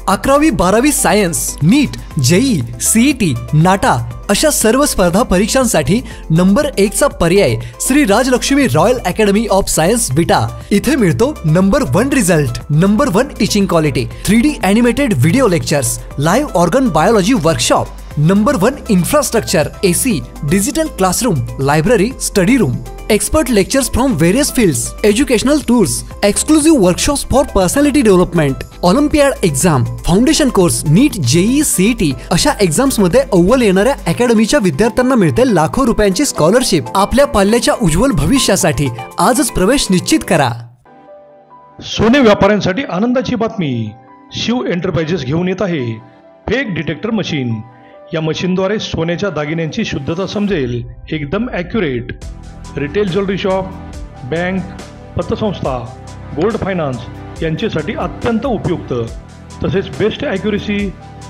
11वी 12वी science, NEET, JEE, CET, NATA अशा सर्व स्पर्धा परीक्षांसाठी नंबर 1 चा पर्याय Shri Rajlakshmi royal academy of science Vita. इथे मिळतो number 1 result, number 1 teaching quality, 3D animated video lectures, live organ biology workshop, number 1 infrastructure, AC, digital classroom, library, study room, expert lectures from various fields, educational tours, exclusive workshops for personality development, Olympiad exam, foundation course, NEET, JEE, CET अशा एक्झाम्स मध्ये अव्वल येणाऱ्या अकॅडमीच्या विद्यार्थ्यांना मिळते लाखो रुपयांची scholarship. आपल्या पाल्याच्या उज्ज्वल भविष्यासाठी आजच प्रवेश निश्चित करा। सोने व्यापाऱ्यांसाठी आनंदाची बातमी, शिव एंटरप्राइजेस घेऊन येत आहे फेक डिटेक्टर मशीन। या मशीनद्वारे सोन्याच्या दागिन्यांची शुद्धता समजेल, एकदम accurate. Retail jewellery shop, bank, पतसंस्था, गोल्ड फायनान्स यांच्यासाठी अत्यंत उपयुक्त, तसेच बेस्ट ॲक्युरेसी,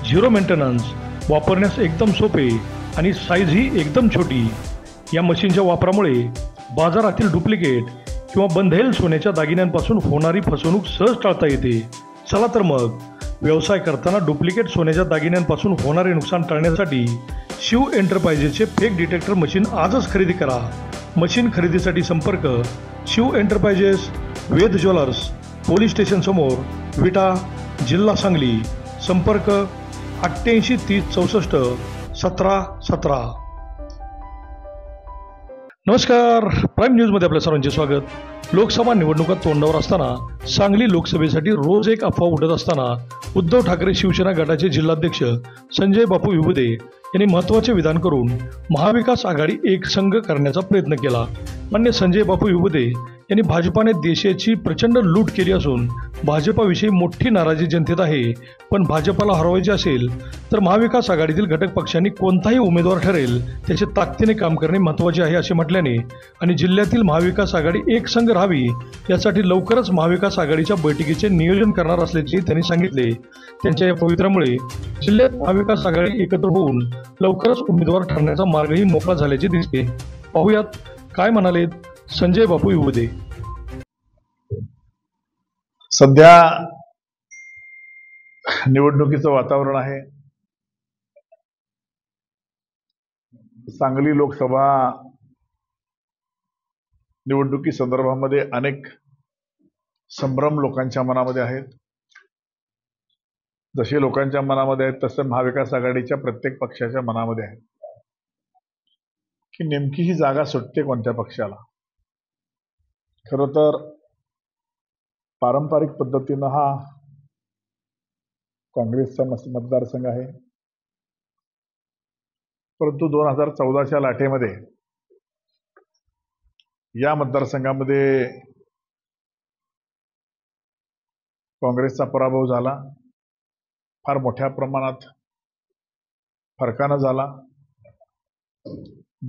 झिरो मेंटेनन्स, वापरण्यास एकदम सोपे आणि साईजही एकदम छोटी। या मशीनच्या वापरामुळे बाजारातील डुप्लिकेट किंवा बंधेल सोन्याच्या दागिन्यांपासून होणारी फसवणूक सहज टाळता येते। चला तर मग व्यवसाय करताना डुप्लिकेट सोन्याच्या दागिन्यांपासून होणारे नुकसान टाळण्यासाठी शिव एंटरप्राइजेसचे फेक डिटेक्टर मशीन आजच खरेदी करा। मशीन खरेदीसाठी संपर्क शिव एंटरप्राइजेस, वेद ज्वेलर्स, पोलीस स्टेशन समोर, विटा, जिल्हा सांगली। संपर्क 88 30 64 17 17। नमस्कार, प्राईम न्यूजमध्ये आपल्या सर्वांचे स्वागत। लोकसभा निवडणुका तोंडावर असताना सांगली लोकसभेसाठी रोज एक अफवा उडत असताना उद्धव ठाकरे शिवसेना गटाचे जिल्हाध्यक्ष संजय बापू विभुदे यांनी महत्त्वाचे विधान करून महाविकास आघाडी एकसंघ करण्याचा प्रयत्न केला। मान्य संजय बापू विभुदे यांनी भाजपाने देशाची प्रचंड लूट केली असून भाजपाविषयी मोठी नाराजी जनतेत आहे, पण भाजपाला हरवायचे असेल तर महाविकास आघाडीतील घटक पक्षांनी कोणताही उमेदवार ठरेल त्याचे ताकदीने काम करणे महत्त्वाचे आहे असे म्हटल्याने आणि जिल्ह्यातील महाविकास आघाडी एकसंघ राहावी यासाठी लवकरच महाविकास आघाडीच्या बैठकीचे नियोजन करणार असल्याचे त्यांनी सांगितले। त्यांच्या या पवित्र्यामुळे जिल्ह्यात महाविकास आघाडी एकत्र होऊन लवकरच उमेदवार ठरण्याचा मार्गही मोकळा झाल्याचे दिसते। पाहूयात काय म्हणालेत संजय बापू विभुदे। सध्या निवडणुकीचं वातावरण आहे। सांगली लोकसभा निवडणुकी संदर्भामध्ये अनेक संभ्रम लोकांच्या मनामध्ये आहेत। जसे लोकांच्या मनामध्ये आहेत तसे महाविकास आघाडीच्या प्रत्येक पक्षाच्या मनामध्ये आहे की नेमकी ही जागा सुटते कोणत्या पक्षाला। खरं तर पारंपरिक पद्धतीनं हा काँग्रेसचा मतदारसंघ आहे, परंतु 2014च्या लाटेमध्ये या मतदारसंघामध्ये काँग्रेसचा पराभव झाला, फार मोठ्या प्रमाणात फरकानं झाला।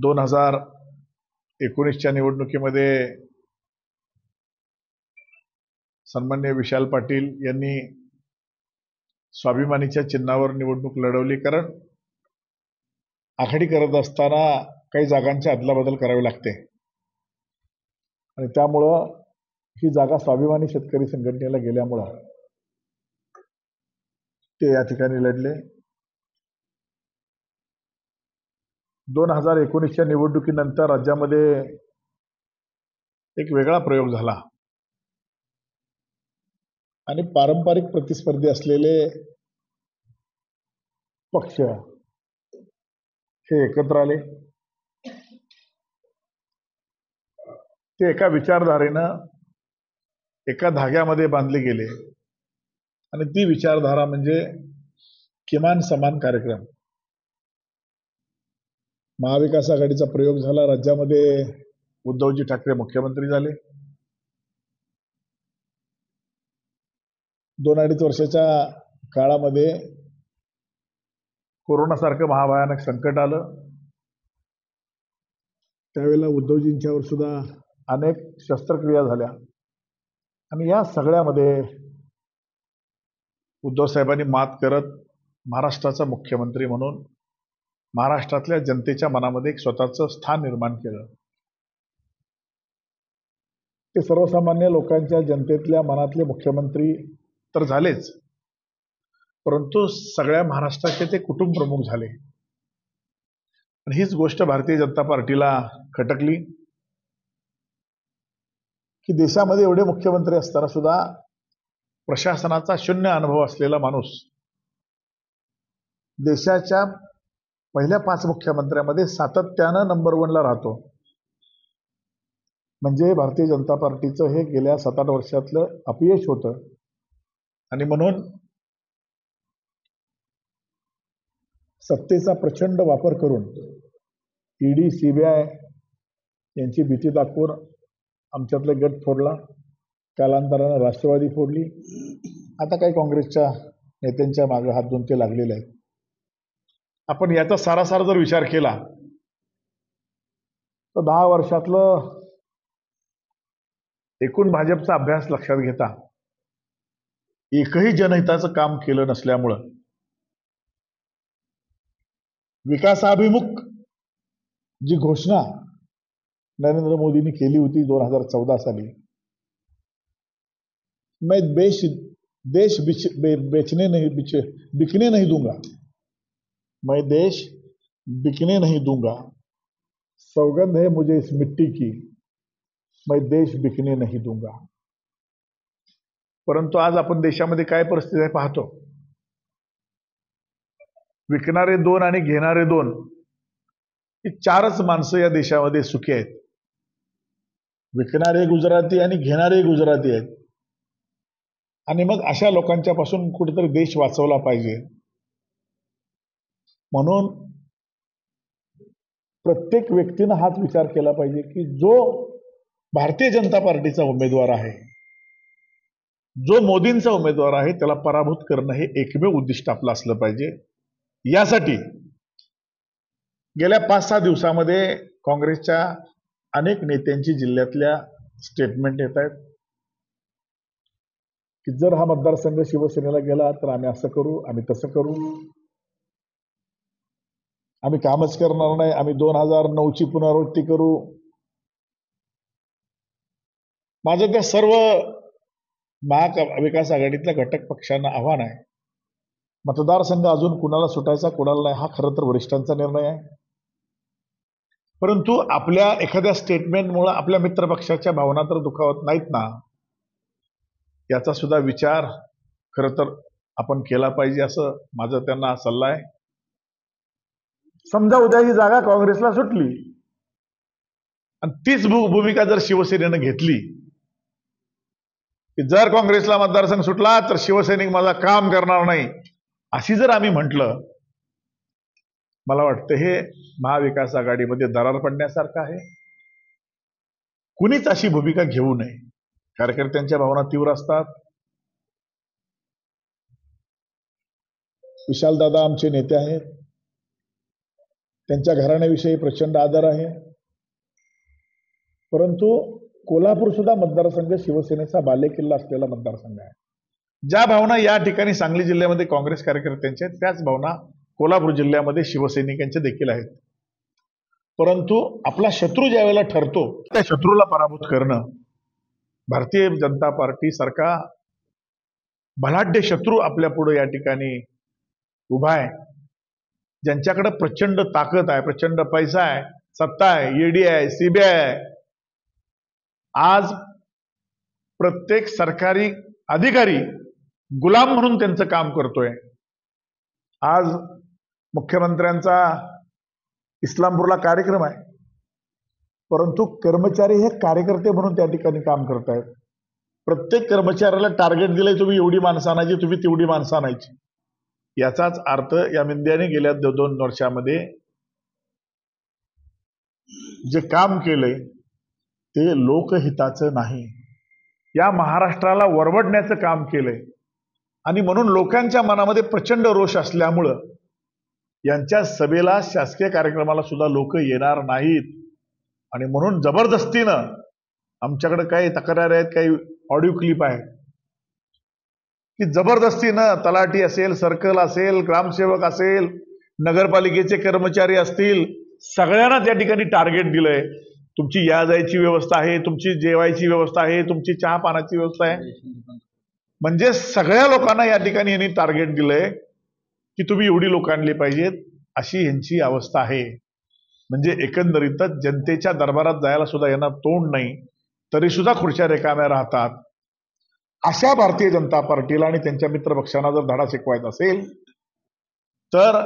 2019च्या निवडणुकीमध्ये सन्माननीय विशाल पाटील यांनी स्वाभिमानीच्या चिन्हावर निवडणूक लढवली, कारण आघाडी करत असताना काही जागांची अदलाबदल करावी लागते आणि त्यामुळं ही जागा स्वाभिमानी शेतकरी संघटनेला गेल्यामुळं ते या ठिकाणी लढले। 2019च्या निवडणुकीनंतर राज्यामध्ये एक वेगळा प्रयोग झाला आणि पारंपरिक प्रतिस्पर्धी असलेले पक्ष हे एकत्र आले। ते एका विचारधारेनं एका धाग्यामध्ये बांधले गेले आणि ती विचारधारा म्हणजे किमान समान कार्यक्रम। महाविकास आघाडीचा प्रयोग झाला, राज्यामध्ये उद्धवजी ठाकरे मुख्यमंत्री झाले। 2-2.5 वर्षाच्या काळामध्ये कोरोनासारखं महाभयानक संकट आलं। त्यावेळेला उद्धवजींच्यावर सुद्धा अनेक शस्त्रक्रिया झाल्या आणि या सगळ्यामध्ये उद्धव साहेबांनी मात करत महाराष्ट्राचा मुख्यमंत्री म्हणून महाराष्ट्रातल्या जनतेच्या मनामध्ये एक स्वतःचं स्थान निर्माण केलं। ते सर्वसामान्य लोकांच्या जनतेतल्या मनातले मुख्यमंत्री तर झालेच, परंतु सगळ्या महाराष्ट्राचे ते कुटुंब प्रमुख झाले. आणि हीच गोष्ट भारतीय जनता पार्टीला खटकली की देशामध्ये एवढे मुख्यमंत्री असताना सुद्धा प्रशासनाचा शून्य अनुभव असलेला माणूस देशाच्या पहिल्या 5 मुख्यमंत्र्यांमध्ये सातत्यानं नंबर 1ला राहतो. म्हणजे भारतीय जनता पार्टीचं हे गेल्या 7-8 वर्षातलं अपयश होतं. आणि म्हणून सत्तेचा प्रचंड वापर करून ईडी, सीबीआय यांची भीती दाखवून आमच्यातले गट फोडला. कालांतरानं राष्ट्रवादी फोडली. आता काही काँग्रेसच्या नेत्यांच्या मागे हात धुवून ते लागलेले आहेत. आपण याचा सारासार जर विचार केला तर 10 वर्षातलं एकूण भाजपचा अभ्यास लक्षात घेता एकही जनहिताचं काम केलं नसल्यामुळं विकासाभिमुख जी घोषणा नरेंद्र मोदींनी केली होती 2014 साली, मैं देश बिकने नहीं दूंगा, मैं देश बिकने नहीं दूंगा, सौगंध है मुझे इस मिट्टी की, मैं देश बिकने नहीं दूंगा. परंतु आज आपण देशामध्ये काय परिस्थिती आहे पाहतो. विकणारे 2 आणि घेणारे 2 ही 4च माणसं या देशामध्ये सुखी आहेत. विकणारे गुजराती आणि घेणारे गुजराती आहेत. आणि मग अशा लोकांच्या पासून कुठेतरी देश वाचवला पाहिजे. म्हणून प्रत्येक व्यक्तीनं हाच विचार केला पाहिजे की जो भारतीय जनता पार्टीचा उमेदवार आहे, जो मोदींचा उमेदवार आहे, त्याला पराभूत करणं हे एकमेव उद्दिष्ट आपलं असलं पाहिजे. यासाठी गेल्या 5-6 दिवसामध्ये काँग्रेसच्या अनेक नेत्यांची जिल्ह्यातल्या स्टेटमेंट येत आहेत की जर हा मतदारसंघ शिवसेनेला गेला तर आम्ही असं करू, आम्ही तसं करू, आम्ही कामच करणार नाही, आम्ही 2009ची पुनरावृत्ती करू. माझं त्या सर्व महाविकास आघाडीतल्या घटक पक्षांना आव्हान आहे, मतदारसंघ अजून कुणाला सुटायचा कुणाला नाही हा खरं तर वरिष्ठांचा निर्णय आहे. परंतु आपल्या एखाद्या स्टेटमेंटमुळे आपल्या मित्रपक्षाच्या भावना तर दुखावत नाहीत ना, याचा सुद्धा विचार खरं तर आपण केला पाहिजे असं माझा त्यांना सल्ला आहे. समजा उद्या ही जागा काँग्रेसला सुटली आणि तीच भूमिका जर शिवसेनेनं घेतली की जर काँग्रेसला मतदारसंघ सुटला तर शिवसैनिक माझा काम करणार नाही, अशी जर आम्ही म्हटलं, मला वाटतं हे महाविकास आघाडीमध्ये दरार पडण्यासारखं आहे. कुणीच अशी भूमिका घेऊ नये. कार्यकर्त्यांच्या भावना तीव्र असतात. विशालदादा आमचे नेते आहेत, त्यांच्या घराण्याविषयी प्रचंड आदर आहे. परंतु कोल्हापूर सुद्धा मतदारसंघ शिवसेनेचा बालेकिल्ला असलेला मतदारसंघ आहे. ज्या भावना या ठिकाणी सांगली जिल्ह्यामध्ये काँग्रेस कार्यकर्त्यांच्या आहेत त्याच भावना कोल्हापूर जिल्ह्यामध्ये शिवसैनिकांच्या देखील आहेत. परंतु आपला शत्रू ज्या वेळेला ठरतो त्या शत्रूला पराभूत करणं भारतीय जनता पार्टी सारखा बलाढ्य शत्रू आपल्या पुढे या ठिकाणी उभा आहे, ज्यांच्याकडे प्रचंड ताकद आहे, प्रचंड पैसा आहे, सत्ता आहे, ईडी आहे, सीबीआय आहे. आज प्रत्येक सरकारी अधिकारी गुलाम म्हणून त्यांचं काम करतोय. आज मुख्यमंत्र्यांचा इस्लामपूरला कार्यक्रम आहे, परंतु कर्मचारी हे कार्यकर्ते म्हणून त्या ठिकाणी काम करत आहेत. प्रत्येक कर्मचाऱ्याला टार्गेट दिलंय, तुम्ही एवढी माणसं आणायची, तुम्ही तेवढी माणसं आणायची. याचाच अर्थ या मिंद्याने गेल्या 2 वर्षामध्ये जे काम केलंय ते लोकहिताचं नाही, या महाराष्ट्राला वरवडण्याचं काम केलंय. आणि म्हणून लोकांच्या मनामध्ये प्रचंड रोष असल्यामुळं यांच्या सभेला, शासकीय कार्यक्रमाला सुद्धा लोक येणार नाहीत. आणि म्हणून जबरदस्तीनं आमच्याकडे काही तक्रार आहेत, काही ऑडिओ क्लिप आहेत की जबरदस्तीनं तलाठी असेल, सर्कल असेल, ग्रामसेवक असेल, नगरपालिकेचे कर्मचारी असतील, सगळ्यांना त्या ठिकाणी टार्गेट दिलंय. तुमची या जायची व्यवस्था आहे, तुमची जेवायची व्यवस्था आहे, तुमची चहा पाण्याची व्यवस्था आहे. म्हणजे सगळ्या लोकांना या ठिकाणी यांनी टार्गेट दिलंय की तुम्ही एवढी लोक आणली पाहिजेत, अशी यांची अवस्था आहे. म्हणजे एकंदरीतच जनतेच्या दरबारात जायला सुद्धा यांना तोंड नाही, तरी सुद्धा खुर्च्या रिकाम्या राहतात. अशा भारतीय जनता पार्टीला आणि त्यांच्या मित्रपक्षांना जर धडा शिकवायचा असेल तर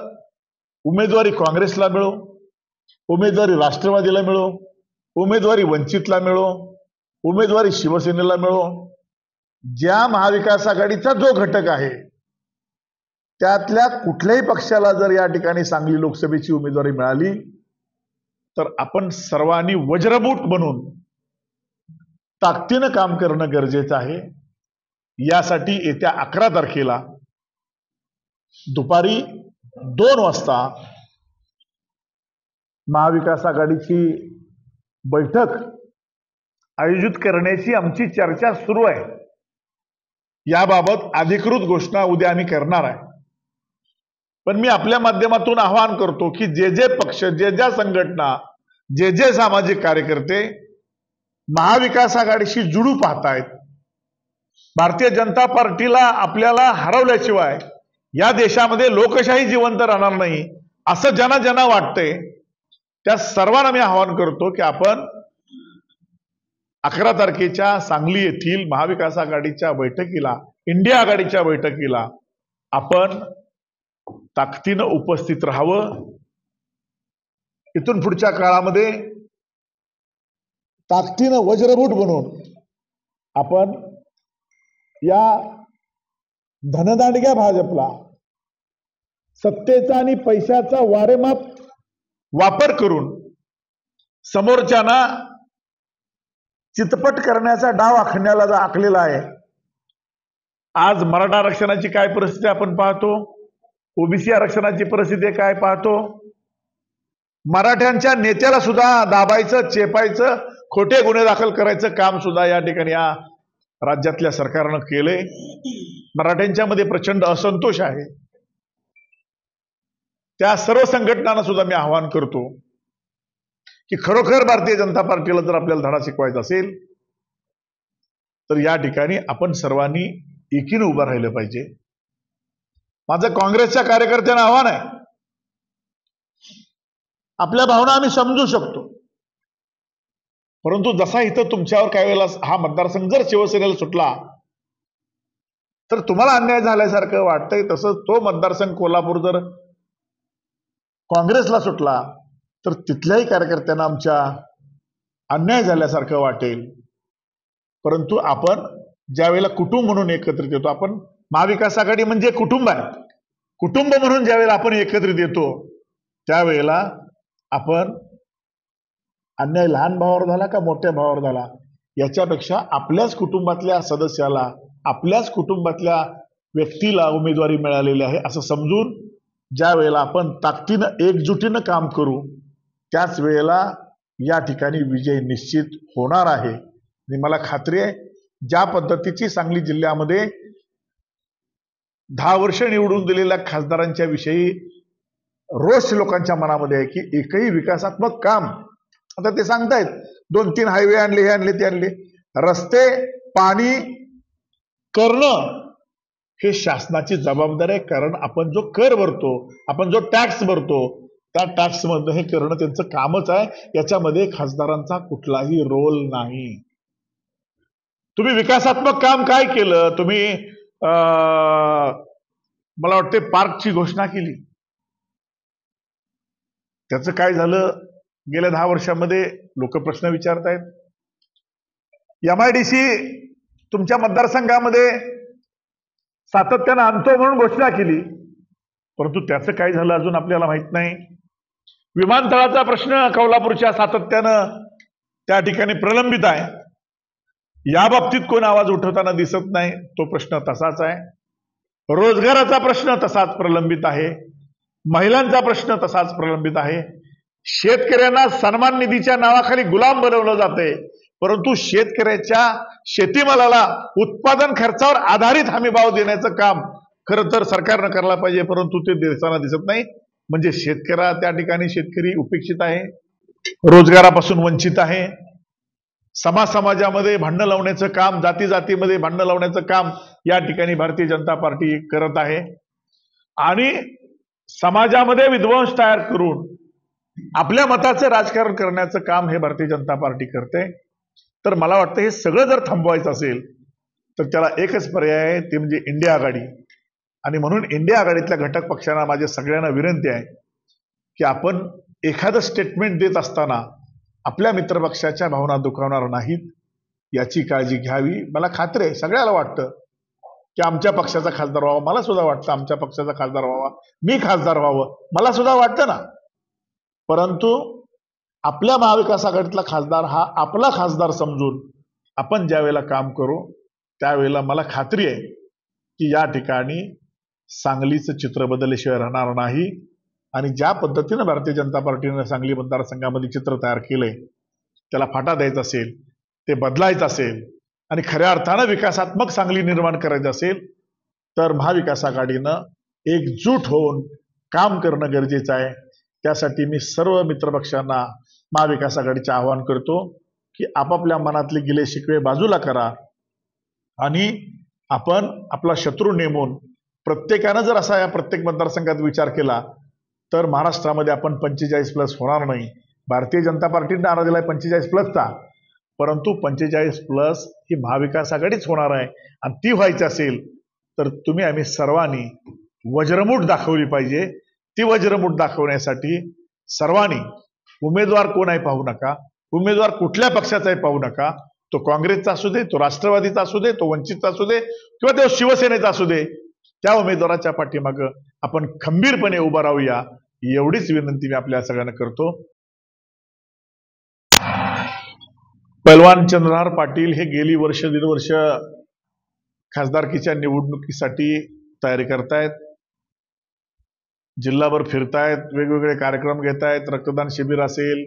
उमेदवारी काँग्रेसला मिळो, उमेदवारी राष्ट्रवादीला मिळो, उमेदवारी वंचितला मिळो, उमेदवारी शिवसेनेला मिळो, ज्या महाविकास आघाडीचा जो घटक आहे त्यातल्या कुठल्याही पक्षाला जर या ठिकाणी सांगली लोकसभेची उमेदवारी मिळाली तर आपण सर्वांनी वज्रमूठ बनून ताकदीनं काम करणं गरजेचं आहे. यासाठी येत्या 11 तारखेला दुपारी 2 वाजता महाविकास आघाडीची बैठक आयोजित करण्याची आमची चर्चा सुरू आहे. याबाबत अधिकृत घोषणा उद्या आम्ही करणार आहे. पण मी आपल्या माध्यमातून आवाहन करतो की जे जे पक्ष, जे ज्या संघटना, जे जे सामाजिक कार्यकर्ते महाविकास आघाडीशी जुळू पाहतायत, भारतीय जनता पार्टीला आपल्याला हरवल्याशिवाय या देशामध्ये लोकशाही जिवंत राहणार नाही असं ज्यांना ज्यांना वाटतंय त्या सर्वांना मी आवाहन करतो की आपण 11 तारखेच्या सांगली येथील महाविकास आघाडीच्या बैठकीला, इंडिया आघाडीच्या बैठकीला आपण ताकदीनं उपस्थित राहावं. इथून पुढच्या काळामध्ये ताकदीनं वज्रमूठ बनून आपण या धनदांडग्या भाजपला सत्तेचा आणि पैशाचा वारेमाप वापर करून समोरच्यांना चितपट करण्याचा डाव आखण्याला आखलेला आहे. आज मराठा आरक्षणाची काय परिस्थिती आपण पाहतो, ओबीसी आरक्षणाची परिस्थिती काय पाहतो. मराठ्यांच्या नेत्याला सुद्धा दाबायचं, चेपायचं, खोटे गुन्हे दाखल करायचं काम सुद्धा या ठिकाणी या राज्यातल्या सरकारनं केलंय. मराठ्यांच्या मध्ये प्रचंड असंतोष आहे. त्या सर्व संघटनांना सुद्धा मी आवाहन करतो की खरोखर भारतीय जनता पार्टीला जर आपल्याला धडा शिकवायचा असेल तर या ठिकाणी आपण सर्वांनी एकीनं उभं राहिलं पाहिजे. माझं काँग्रेसच्या कार्यकर्त्यांना आव्हान आहे, आपल्या भावना आम्ही समजू शकतो, परंतु जसा इथं तुमच्यावर काही वेळेला हा मतदारसंघ जर शिवसेनेला सुटला तर तुम्हाला अन्याय झाल्यासारखं वाटतंय, तसं तो मतदारसंघ कोल्हापूर जर काँग्रेसला सुटला तर तिथल्याही कार्यकर्त्यांना आमच्या अन्याय झाल्यासारखं वाटेल. परंतु आपण ज्या वेळेला कुटुंब म्हणून एकत्रित येतो, आपण महाविकास आघाडी म्हणजे कुटुंब आहे, कुटुंब म्हणून ज्या वेळेला आपण एकत्रित येतो त्यावेळेला आपण अन्याय लहान भावावर झाला का मोठ्या भावावर झाला याच्यापेक्षा आपल्याच कुटुंबातल्या सदस्याला, आपल्याच कुटुंबातल्या व्यक्तीला उमेदवारी मिळालेली आहे असं समजून ज्या वेळेला आपण ताकदीनं एकजुटीनं काम करू त्याच वेळेला या ठिकाणी विजय निश्चित होणार आहे. आणि मला खात्री आहे ज्या पद्धतीची सांगली जिल्ह्यामध्ये 10 वर्ष निवडून दिलेल्या खासदारांच्या विषयी रोष लोकांच्या मनामध्ये आहे की एकही विकासात्मक काम, आता ते सांगतायत 2-3 हायवे आणले, हे आणले, ते आणले, रस्ते, पाणी करणं हे शासनाची जबाबदारी आहे. कारण आपण जो कर भरतो, आपण जो टॅक्स भरतो त्या टॅक्स मधनं हे करणं त्यांचं कामच आहे. याच्यामध्ये खासदारांचा कुठलाही रोल नाही. तुम्ही विकासात्मक काम काय केलं? तुम्ही मला वाटते पार्कची घोषणा केली, त्याचं काय झालं? गेल्या 10 वर्षामध्ये लोक प्रश्न विचारतायत. MIDC तुमच्या मतदारसंघामध्ये सातत्यानं आणतो म्हणून घोषणा केली, परंतु त्याचं काय झालं अजून आपल्याला माहित नाही. विमानतळाचा प्रश्न कोल्हापूरच्या सातत्यानं त्या ठिकाणी प्रलंबित आहे. या बाबतीत कोण आवाज उठवताना दिसत नाही, तो प्रश्न तसाच आहे. रोजगाराचा प्रश्न तसाच प्रलंबित आहे. महिलांचा प्रश्न तसाच प्रलंबित आहे. शेतकऱ्यांना सन्मान निधीच्या नावाखाली गुलाम बनवलं जाते, परंतु शेतकऱ्याच्या शेतीमालाला उत्पादन खर्चावर आधारित हमी भाव देण्याचं काम खरं तर सरकारनं करायला पाहिजे, परंतु ते देताना दिसत नाही. म्हणजे त्या ठिकाणी शेतकरी उपेक्षित आहे, रोजगारापासून वंचित आहे. समाजामध्ये भांडणं लावण्याचं काम, जाती जातीमध्ये भांडणं लावण्याचं काम या ठिकाणी भारतीय जनता पार्टी करत आहे आणि समाजामध्ये विध्वंस तयार करून आपल्या मताचं राजकारण करण्याचं काम हे भारतीय जनता पार्टी करते. तर मला वाटतं हे सगळं जर थांबवायचं असेल तर त्याला एकच पर्याय आहे, ते म्हणजे इंडिया आघाडी. आणि म्हणून इंडिया आघाडीतल्या घटक पक्षांना माझ्या सगळ्यांना विनंती आहे की आपण एखादं स्टेटमेंट देत असताना आपल्या मित्रपक्षाच्या भावना दुखावणार नाहीत याची काळजी घ्यावी. मला खात्री आहे, सगळ्याला वाटतं की आमच्या पक्षाचा खासदार व्हावा, मला सुद्धा वाटतं आमच्या पक्षाचा खासदार व्हावा, मी खासदार व्हावं, मला सुद्धा वाटतं ना. परंतु आपल्या महाविकास आघाडीतला खासदार हा आपला खासदार समजून आपण ज्या वेळेला काम करू त्यावेळेला मला खात्री आहे की या ठिकाणी सांगलीचं चित्र बदलल्याशिवाय राहणार नाही. आणि ज्या पद्धतीनं भारतीय जनता पार्टीने सांगली मतदारसंघामध्ये चित्र तयार केलंय त्याला फाटा द्यायचा असेल, ते बदलायचं असेल आणि खऱ्या अर्थानं विकासात्मक सांगली निर्माण करायचं असेल तर महाविकास आघाडीनं एकजूट होऊन काम करणं गरजेचं आहे. त्यासाठी मी सर्व मित्रपक्षांना महाविकास आघाडीचे आवाहन करतो की आपापल्या मनातले गिले शिकवे बाजूला करा आणि आपण आपला शत्रू नेमून प्रत्येकानं जर असा या प्रत्येक मतदारसंघात विचार केला तर महाराष्ट्रामध्ये आपण 45+ होणार नाही. भारतीय जनता पार्टीने नारा दिलाय 45+चा, परंतु 45+ ही महाविकास आघाडीच होणार आहे. आणि ती व्हायची असेल तर तुम्ही आम्ही सर्वांनी वज्रमूठ दाखवली पाहिजे. ती वज्रमूठ दाखवण्यासाठी सर्वांनी उमेदवार कोण आहे पाहू नका, उमेदवार कुठल्या पक्षाचा आहे पाहू नका, तो काँग्रेसचा असू दे, तो राष्ट्रवादीचा असू दे, तो वंचितचा असू दे किंवा तो शिवसेनेचा असू दे, त्या उमेदवाराच्या पाठीमागं आपण खंबीरपणे उभं राहूया एवढीच विनंती मी आपल्या सगळ्यांना करतो. पैलवान चंद्रहार पाटील हे गेली वर्ष दीड वर्ष खासदारकीच्या निवडणुकीसाठी तयारी करतायत, जिल्हाभर फिरतायत, वेगवेगळे कार्यक्रम घेतायत, रक्तदान शिबिर असेल,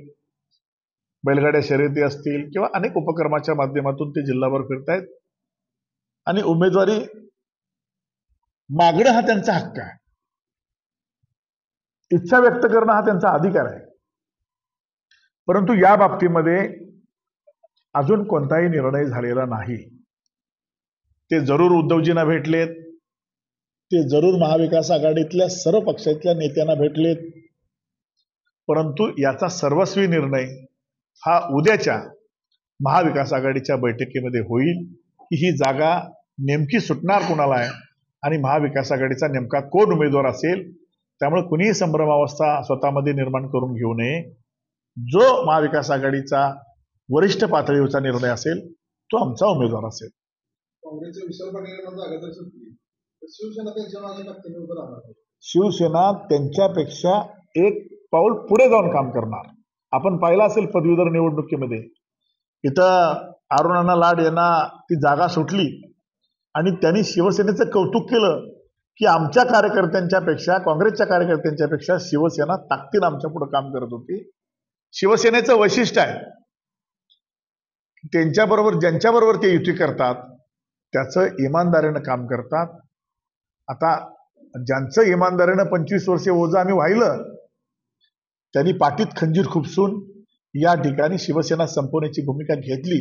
बैलगाड्या शर्यती असतील किंवा अनेक उपक्रमाच्या माध्यमातून ते जिल्हाभर फिरतायत आणि उमेदवारी मागणं हा त्यांचा हक्क आहे, इच्छा व्यक्त करणं हा त्यांचा अधिकार आहे. परंतु या बाबतीमध्ये अजून कोणताही निर्णय झालेला नाही. ते जरूर उद्धवजींना भेटलेत, ते जरूर महाविकास आघाडीतल्या सर्व पक्षातल्या नेत्यांना भेटलेत, परंतु याचा सर्वस्वी निर्णय हा उद्याच्या महाविकास आघाडीच्या बैठकीमध्ये होईल की ही जागा नेमकी सुटणार कोणाला आहे आणि महाविकास आघाडीचा नेमका कोण उमेदवार असेल. त्यामुळे कुणीही संभ्रमावस्था स्वतःमध्ये निर्माण करून घेऊ नये. जो महाविकास आघाडीचा वरिष्ठ पातळीवरचा निर्णय असेल तो आमचा उमेदवार असेल. शिवसेना त्यांच्यापेक्षा एक पाऊल पुढे जाऊन काम करणार. आपण पाहिलं असेल पदवीधर निवडणुकीमध्ये इथं अरुणांना लाड यांना ती जागा सुटली आणि त्यांनी शिवसेनेचं कौतुक केलं की आमच्या कार्यकर्त्यांच्या पेक्षा, काँग्रेसच्या कार्यकर्त्यांच्या पेक्षा शिवसेना ताकदीनं आमच्या पुढे काम करत होती. शिवसेनेचं वैशिष्ट्य आहे त्यांच्याबरोबर ज्यांच्याबरोबर ते युती करतात त्याचं इमानदारीनं काम करतात. आता ज्यांचं इमानदारीनं 25 वर्षे ओझं आम्ही वाहिलं त्यांनी पाठीत खंजीर खुपसून या ठिकाणी शिवसेना संपवण्याची भूमिका घेतली,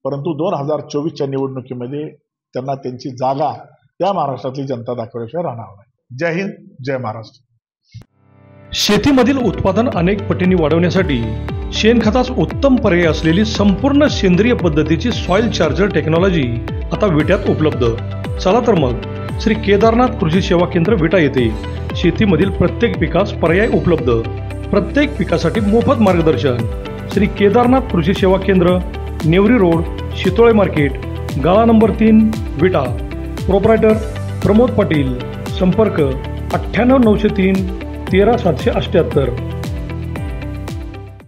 परंतु 2024च्या निवडणुकीमध्ये त्यांना त्यांची जागा या महाराष्ट्रातली जनता दाखवल्याशिवाय राहणार नाही. जय हिंद, जय महाराष्ट्र. शेतीमधील उत्पादन अनेक पटींनी वाढवण्यासाठी शेणखतास उत्तम पर्याय असलेली संपूर्ण सेंद्रिय पद्धतीची सॉइल चार्जर टेक्नॉलॉजी आता विट्यात उपलब्ध. चला तर मग श्री केदारनाथ कृषी सेवा केंद्र विटा येथे शेतीमधील प्रत्येक पिकास पर्याय उपलब्ध. प्रत्येक पिकासाठी मोफत मार्गदर्शन. श्री केदारनाथ कृषी सेवा केंद्र, नेवरी रोड, शितोळे मार्केट, गाळा नंबर 3, विटा. प्रोप्रायटर प्रमोद पाटील. संपर्क 98 903 13 778.